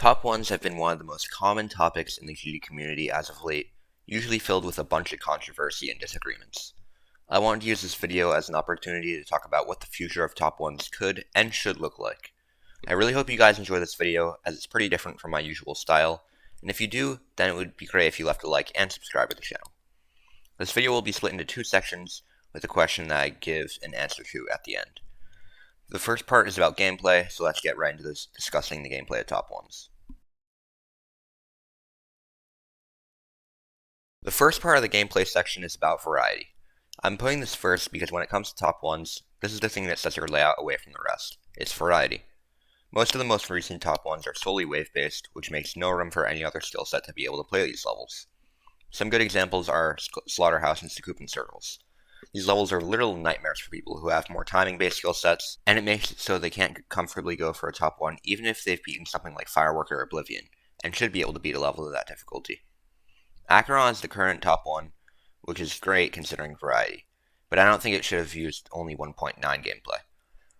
Top ones have been one of the most common topics in the GD community as of late, usually filled with a bunch of controversy and disagreements. I wanted to use this video as an opportunity to talk about what the future of top ones could and should look like. I really hope you guys enjoy this video, as it's pretty different from my usual style, and if you do, then it would be great if you left a like and subscribe to the channel. This video will be split into two sections, with a question that I give an answer to at the end. The first part is about gameplay, so let's get right into this, discussing the gameplay of top ones. The first part of the gameplay section is about variety. I'm putting this first because when it comes to top ones, this is the thing that sets your layout away from the rest. It's variety. Most of the most recent top ones are solely wave-based, which makes no room for any other skill set to be able to play these levels. Some good examples are Slaughterhouse and Sakupin Circles. These levels are literal nightmares for people who have more timing-based skill sets, and it makes it so they can't comfortably go for a top one even if they've beaten something like Firework or Oblivion, and should be able to beat a level of that difficulty. Acheron is the current top one, which is great considering variety, but I don't think it should have used only 1.9 gameplay.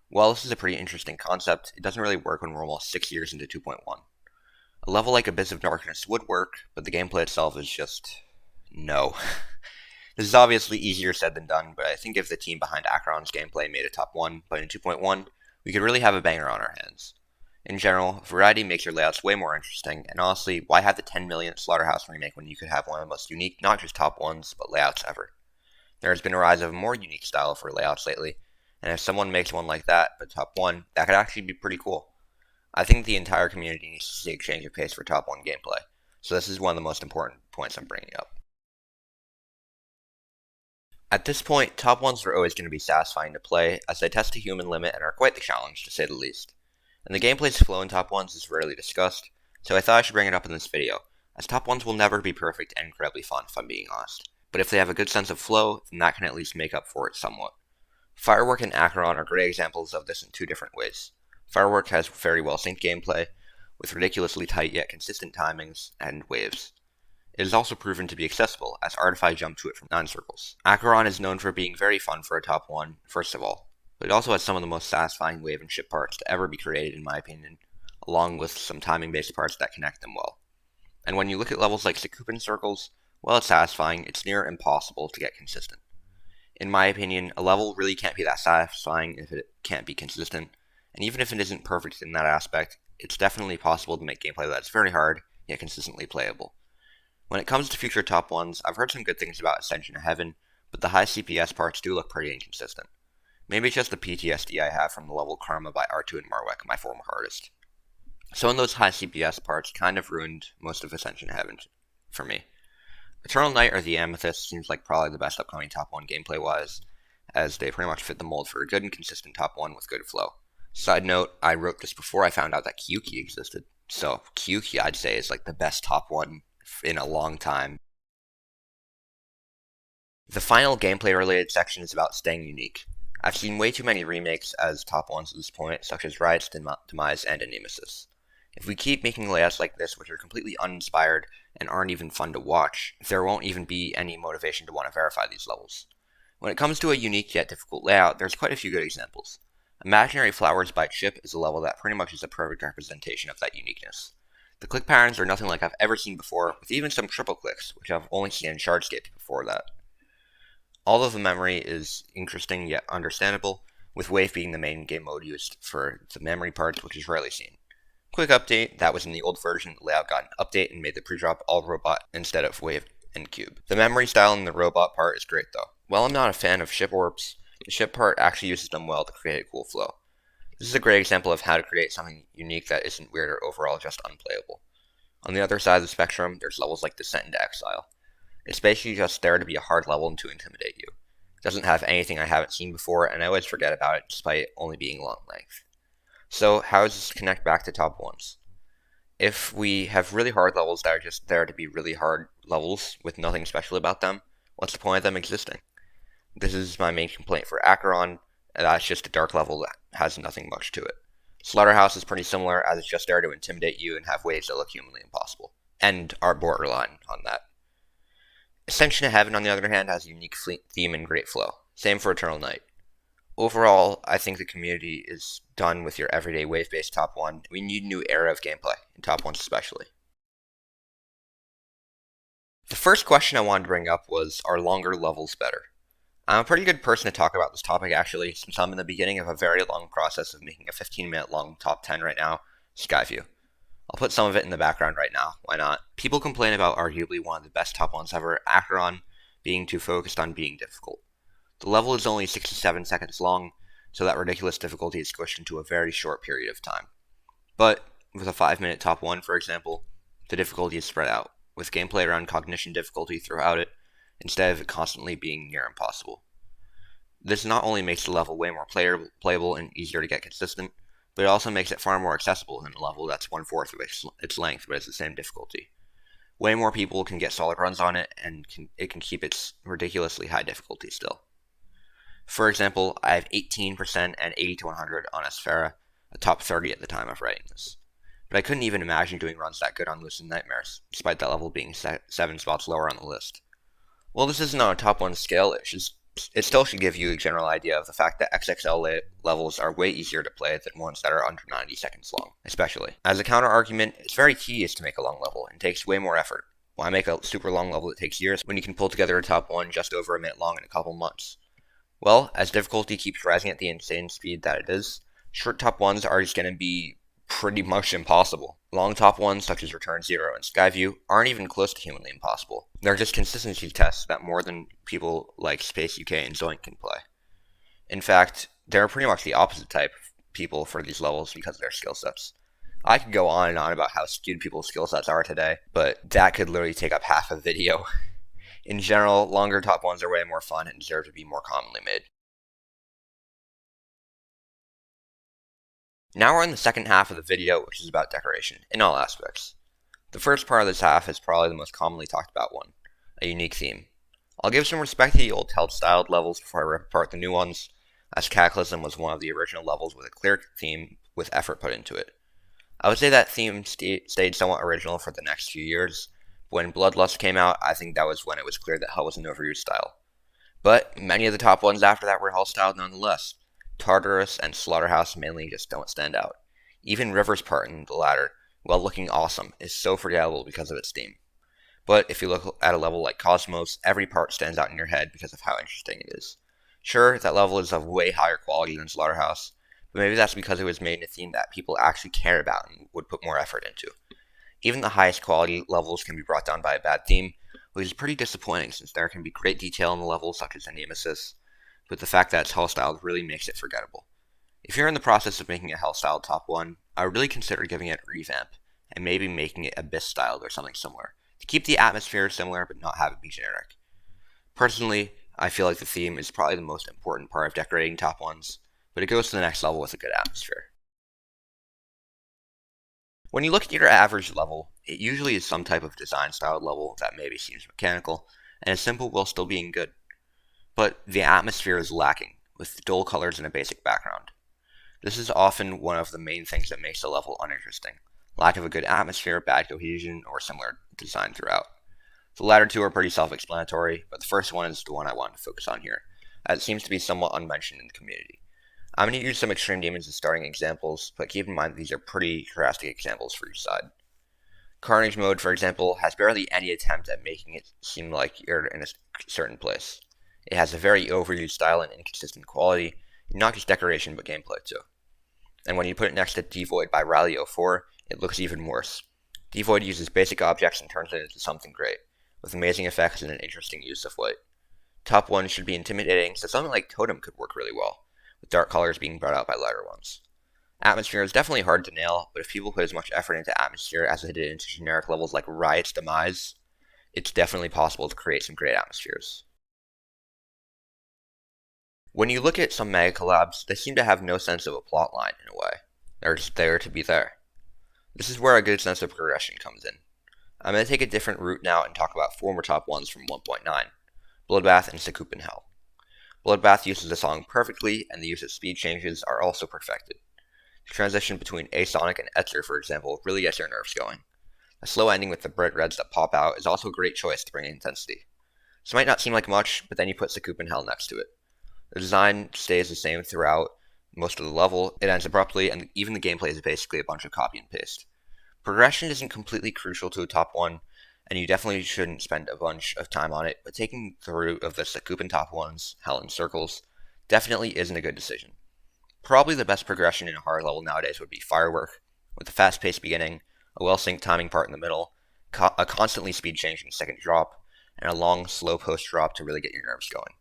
While this is a pretty interesting concept, it doesn't really work when we're almost 6 years into 2.1. A level like Abyss of Darkness would work, but the gameplay itself is just... no. This is obviously easier said than done, but I think if the team behind Acheron's gameplay made a top 1, but in 2.1, we could really have a banger on our hands. In general, variety makes your layouts way more interesting, and honestly, why have the 10 millionth Slaughterhouse remake when you could have one of the most unique, not just top ones, but layouts ever? There has been a rise of a more unique style for layouts lately, and if someone makes one like that, but top 1, that could actually be pretty cool. I think the entire community needs to see a change of pace for top 1 gameplay, so this is one of the most important points I'm bringing up. At this point, top ones are always going to be satisfying to play, as they test a human limit and are quite the challenge, to say the least. And the gameplay's flow in top ones is rarely discussed, so I thought I should bring it up in this video, as top ones will never be perfect and incredibly fun, if I'm being honest. But if they have a good sense of flow, then that can at least make up for it somewhat. Firework and Acheron are great examples of this in two different ways. Firework has very well synced gameplay, with ridiculously tight yet consistent timings, and waves. It is also proven to be accessible, as Artify jumped to it from 9 circles. Acheron is known for being very fun for a top 1, first of all, but it also has some of the most satisfying wave and ship parts to ever be created in my opinion, along with some timing-based parts that connect them well. And when you look at levels like Sakupin Circles, while it's satisfying, it's near impossible to get consistent. In my opinion, a level really can't be that satisfying if it can't be consistent, and even if it isn't perfect in that aspect, it's definitely possible to make gameplay that's very hard, yet consistently playable. When it comes to future top ones, I've heard some good things about Ascension of Heaven, but the high CPS parts do look pretty inconsistent. Maybe it's just the PTSD I have from the level Karma by R2 and Marwek, my former artist. Some of those high CPS parts kind of ruined most of Ascension of Heaven for me. Eternal Night or the Amethyst seems like probably the best upcoming top 1 gameplay-wise, as they pretty much fit the mold for a good and consistent top 1 with good flow. Side note, I wrote this before I found out that Kyuki existed, so Kyuki I'd say is like the best top 1 in a long time. The final gameplay related section is about staying unique. I've seen way too many remakes as top ones at this point, such as Riot's Demise and Nemesis. If we keep making layouts like this, which are completely uninspired and aren't even fun to watch, there won't even be any motivation to want to verify these levels. When it comes to a unique yet difficult layout, there's quite a few good examples. Imaginary Flowers by Chip is a level that pretty much is a perfect representation of that uniqueness. The click patterns are nothing like I've ever seen before, with even some triple clicks, which I've only seen in Shardscape before that. All of the memory is interesting yet understandable, with Wave being the main game mode used for the memory parts, which is rarely seen. Quick update, that was in the old version, the layout got an update and made the pre-drop all robot instead of Wave and Cube. The memory style in the robot part is great though. While I'm not a fan of ship orbs, the ship part actually uses them well to create a cool flow. This is a great example of how to create something unique that isn't weird or overall just unplayable. On the other side of the spectrum, there's levels like Descent into Exile. It's basically just there to be a hard level and to intimidate you. It doesn't have anything I haven't seen before, and I always forget about it despite only being long length. So how does this connect back to top ones? If we have really hard levels that are just there to be really hard levels with nothing special about them, what's the point of them existing? This is my main complaint for Acheron, and that's just a dark level that has nothing much to it. Slaughterhouse is pretty similar, as it's just there to intimidate you and have waves that look humanly impossible, and are borderline on that. Ascension of Heaven, on the other hand, has a unique theme and great flow. Same for Eternal Night. Overall, I think the community is done with your everyday wave-based top 1. We need a new era of gameplay, in top 1s especially. The first question I wanted to bring up was, are longer levels better? I'm a pretty good person to talk about this topic actually, since I'm in the beginning of a very long process of making a 15-minute long top 10 right now, Skyview. I'll put some of it in the background right now, why not? People complain about arguably one of the best top 1s ever, Acheron, being too focused on being difficult. The level is only 67 seconds long, so that ridiculous difficulty is squished into a very short period of time. But with a 5-minute top 1, for example, the difficulty is spread out, with gameplay around cognition difficulty throughout it, instead of it constantly being near impossible. This not only makes the level way more playable and easier to get consistent, but it also makes it far more accessible than a level that's 1/4 of its length but has the same difficulty. Way more people can get solid runs on it, and it can keep its ridiculously high difficulty still. For example, I have 18% and 80 to 100 on Asphera, a top 30 at the time of writing this. But I couldn't even imagine doing runs that good on Lucid Nightmares, despite that level being 7 spots lower on the list. Well, this isn't on a top 1 scale, it still should give you a general idea of the fact that XXL levels are way easier to play than ones that are under 90 seconds long, especially. As a counter argument, it's very tedious to make a long level and takes way more effort. Why make a super long level that takes years when you can pull together a top 1 just over a minute long in a couple months? Well, as difficulty keeps rising at the insane speed that it is, short top 1s are just going to be pretty much impossible. Long top 1s such as Return Zero and Skyview aren't even close to humanly impossible. They're just consistency tests that more than people like Space UK and Zoink can play. In fact, they're pretty much the opposite type of people for these levels because of their skill sets. I could go on and on about how skewed people's skill sets are today, but that could literally take up half a video. In general, longer top 1s are way more fun and deserve to be more commonly made. Now we're in the second half of the video, which is about decoration, in all aspects. The first part of this half is probably the most commonly talked about one, a unique theme. I'll give some respect to the old Held-styled levels before I rip apart the new ones, as Cataclysm was one of the original levels with a clear theme with effort put into it. I would say that theme stayed somewhat original for the next few years. When Bloodlust came out, I think that was when it was clear that Hell was an overused style. But many of the top ones after that were Hell-styled nonetheless. Tartarus and Slaughterhouse mainly just don't stand out. Even River's part in the latter, while looking awesome, is so forgettable because of its theme. But if you look at a level like Cosmos, every part stands out in your head because of how interesting it is. Sure, that level is of way higher quality than Slaughterhouse, but maybe that's because it was made in a theme that people actually care about and would put more effort into. Even the highest quality levels can be brought down by a bad theme, which is pretty disappointing since there can be great detail in the levels such as Nemesis, but the fact that it's Hell-styled really makes it forgettable. If you're in the process of making a Hell-styled top 1, I would really consider giving it a revamp, and maybe making it Abyss-styled or something similar, to keep the atmosphere similar but not have it be generic. Personally, I feel like the theme is probably the most important part of decorating top 1s, but it goes to the next level with a good atmosphere. When you look at your average level, it usually is some type of design-styled level that maybe seems mechanical, and is simple while still being good. But the atmosphere is lacking, with dull colors and a basic background. This is often one of the main things that makes a level uninteresting. Lack of a good atmosphere, bad cohesion, or similar design throughout. The latter two are pretty self-explanatory, but the first one is the one I want to focus on here, as it seems to be somewhat unmentioned in the community. I'm going to use some extreme demons as starting examples, but keep in mind that these are pretty drastic examples for each side. Carnage mode, for example, has barely any attempt at making it seem like you're in a certain place. It has a very overused style and inconsistent quality, not just decoration but gameplay too. And when you put it next to Devoid by Rally04, it looks even worse. Devoid uses basic objects and turns it into something great, with amazing effects and an interesting use of light. Top 1 should be intimidating, so something like Totem could work really well, with dark colors being brought out by lighter ones. Atmosphere is definitely hard to nail, but if people put as much effort into atmosphere as they did into generic levels like Riot's Demise, it's definitely possible to create some great atmospheres. When you look at some mega collabs, they seem to have no sense of a plot line in a way. They're just there to be there. This is where a good sense of progression comes in. I'm going to take a different route now and talk about four more top 1s from 1.9, Bloodbath and Sakupin Hell. Bloodbath uses the song perfectly, and the use of speed changes are also perfected. The transition between Asonic and Etzer, for example, really gets your nerves going. A slow ending with the bright reds that pop out is also a great choice to bring intensity. This might not seem like much, but then you put Sakupin Hell next to it. The design stays the same throughout most of the level, it ends abruptly, and even the gameplay is basically a bunch of copy and paste. Progression isn't completely crucial to a top 1, and you definitely shouldn't spend a bunch of time on it, but taking the route of the Sakupen top 1s, hell in circles, definitely isn't a good decision. Probably the best progression in a hard level nowadays would be Firework, with a fast-paced beginning, a well-synced timing part in the middle, a constantly speed-changing second drop, and a long, slow post-drop to really get your nerves going.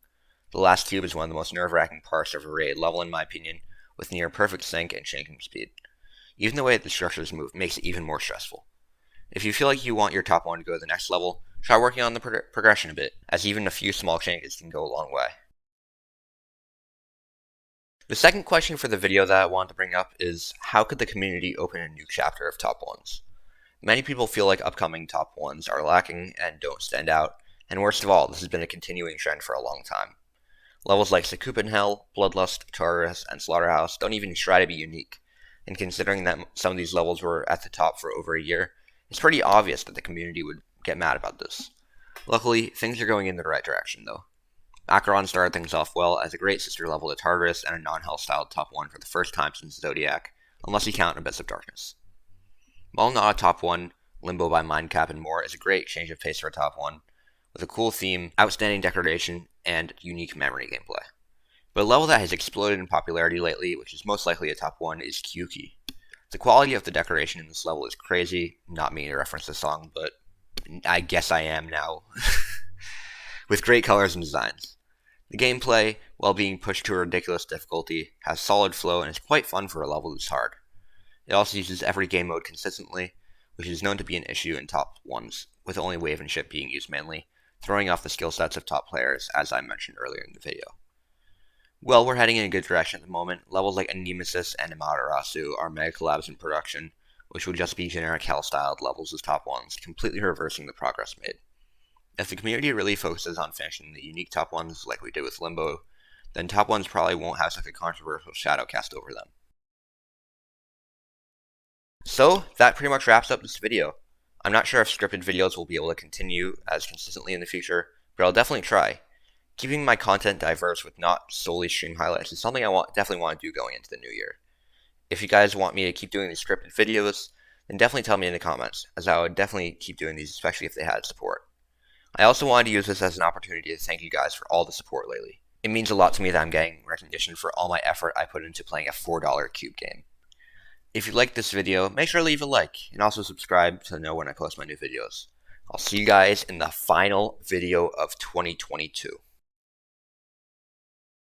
The last cube is one of the most nerve-wracking parts of a raid level in my opinion, with near perfect sync and changing speed. Even the way that the structures move makes it even more stressful. If you feel like you want your top 1 to go to the next level, try working on the progression a bit, as even a few small changes can go a long way. The second question for the video that I want to bring up is, how could the community open a new chapter of top 1s? Many people feel like upcoming top 1s are lacking and don't stand out, and worst of all, this has been a continuing trend for a long time. Levels like Sakupen Hell, Bloodlust, Tartarus, and Slaughterhouse don't even try to be unique, and considering that some of these levels were at the top for over a year, it's pretty obvious that the community would get mad about this. Luckily, things are going in the right direction though. Acheron started things off well as a great sister level to Tartarus and a non-hell styled top 1 for the first time since Zodiac, unless you count Abyss of Darkness. While not a top 1, Limbo by Mindcap and more is a great change of pace for a top 1, with a cool theme, outstanding decoration, and unique memory gameplay. But a level that has exploded in popularity lately, which is most likely a top 1, is Kyuki. The quality of the decoration in this level is crazy, not meaning to reference the song, but I guess I am now. With great colors and designs. The gameplay, while being pushed to a ridiculous difficulty, has solid flow and is quite fun for a level this hard. It also uses every game mode consistently, which is known to be an issue in top 1s, with only Wave and Ship being used mainly, throwing off the skill sets of top players, as I mentioned earlier in the video. Well, we're heading in a good direction at the moment. Levels like Nemesis and Amaterasu are mega collabs in production, which will just be generic hell-styled levels as top 1s, completely reversing the progress made. If the community really focuses on finishing the unique top 1s like we did with Limbo, then top 1s probably won't have such a controversial shadow cast over them. So, that pretty much wraps up this video. I'm not sure if scripted videos will be able to continue as consistently in the future, but I'll definitely try. Keeping my content diverse with not solely stream highlights is something I definitely want to do going into the new year. If you guys want me to keep doing these scripted videos, then definitely tell me in the comments, as I would definitely keep doing these, especially if they had support. I also wanted to use this as an opportunity to thank you guys for all the support lately. It means a lot to me that I'm getting recognition for all my effort I put into playing a $4 cube game. If you liked this video, make sure to leave a like, and also subscribe to know when I post my new videos. I'll see you guys in the final video of 2022.